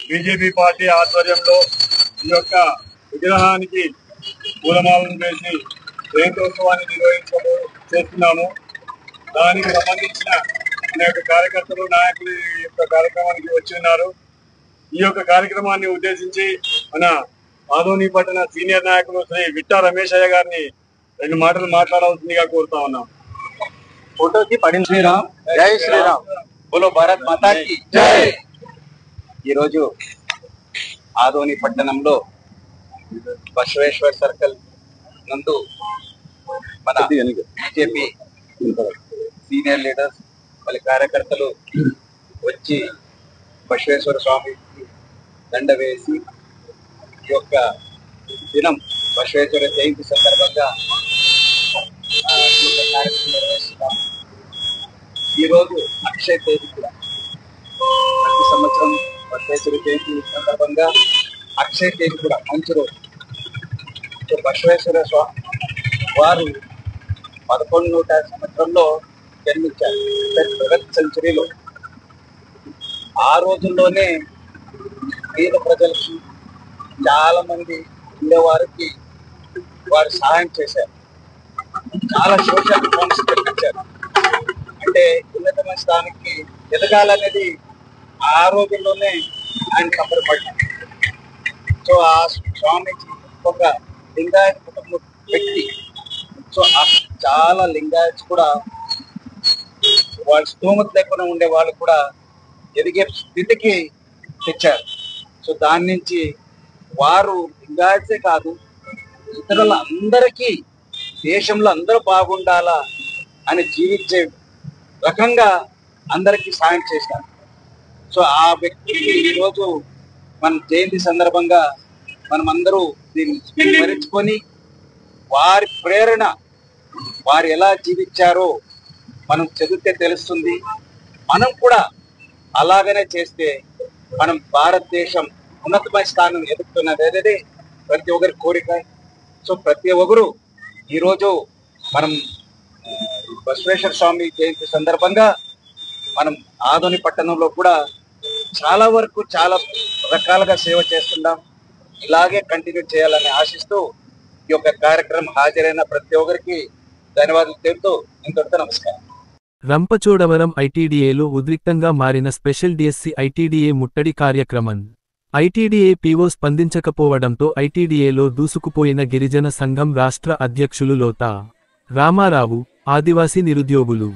BJP party ఆధ్వర్యంలో ఈ యొక్క విగ్రహానికి పూలమాలను వేసి జయంతోత్సవాన్ని చేస్తున్నాము. దానికి సంబంధించిన అనేక కార్యకర్తలు నాయకులు ఈ యొక్క కార్యక్రమానికి వచ్చి ఉన్నారు. ఈ యొక్క కార్యక్రమాన్ని ఉద్దేశించి మన ఆదోని పట్టణ సీనియర్ నాయకులు శ్రీ విట్టా రమేశయ్య గారిని 2 మాటలు మాట్లాడాల్సిందిగా కోరుతా ఉన్నాం. ఫోటోకి పడిన శ్రీరామ్, జై శ్రీరామ్, బోలో భారత్ మాతాకి జై. ఈరోజు ఆదోని పట్టణంలో బసవేశ్వర్ సర్కిల్ నందు మన బీజేపీ సీనియర్ లీడర్స్ వాళ్ళ కార్యకర్తలు వచ్చి బసవేశ్వర స్వామికి దండ వేసి ఈ యొక్క దినం బసవేశ్వర జయంతి సందర్భంగా నిర్వహిస్తున్నాము. ఈరోజు అక్షయ తేదీ కూడా ప్రతి సంవత్సరం బసవేశ్వర జయంతి సందర్భంగా అక్షయ తేదీ కూడా మంచి రోజు. బసవేశ్వర స్వామి వారు 1100 సంవత్సరంలో జన్మించారు, 7th సెంచరీలో. ఆ రోజుల్లోనే పేద ప్రజలకి చాలా మంది ఉండేవారికి వారు సహాయం చేశారు. చాలా సోషల్ రిఫార్మ్స్ కల్పించారు. అంటే ఉన్నతమైన స్థానానికి ఎదగాలనేది ఆ రోజుల్లోనే ఆయన కబరపడ్డారు. సో ఆ స్వామిజీ ఒక లింగాయత్ కుటుంబం వ్యక్తి. సో చాలా లింగాయత్స్ కూడా వాళ్ళ స్తోమత లేకుండా ఉండే వాళ్ళు కూడా ఎదిగే స్థితికి తెచ్చారు. సో దాని నుంచి వారు లింగాయత్సే కాదు, ఇతరుల అందరికీ దేశంలో అందరూ బాగుండాలా అని జీవించే రకంగా అందరికీ సాయం చేశారు. సో ఆ వ్యక్తికి ఈరోజు మన జయంతి సందర్భంగా మనం అందరూ దీన్ని స్మరించుకొని వారి ప్రేరణ, వారు ఎలా జీవించారో మనం చదివితే తెలుస్తుంది. మనం కూడా అలాగనే చేస్తే మనం భారతదేశం ఉన్నతమైన స్థానం ఎదుగుతున్నది అనేది ప్రతి ఒక్కరి కోరిక. సో ప్రతి ఒక్కరు ఈరోజు మనం బసవేశ్వర స్వామి జయంతి సందర్భంగా మనం ఆదోని పట్టణంలో కూడా చాలా వరకు చాలా రకాలుగా సేవ చేస్తున్నాం. ఇలాగే కంటిన్యూ చేయాలని ఆశిస్తూ ఈ యొక్క కార్యక్రమం హాజరైన ప్రతి ఒక్కరికి ధన్యవాదాలు తెలుపుతూ ఇంతటితో నమస్కారం. రంపచోడవరం ఐటీడీఏలో ఉద్రిక్తంగా మారిన స్పెషల్ డిఎస్సి ఐటీడీఏ ముట్టడి కార్యక్రమం. ఐటీడీఏ పీఓ స్పందించకపోవడంతో ఐటీడీఏలో దూసుకుపోయిన గిరిజన సంఘం రాష్ట్ర అధ్యక్షులు లోతా రామారావు, ఆదివాసీ నిరుద్యోగులు.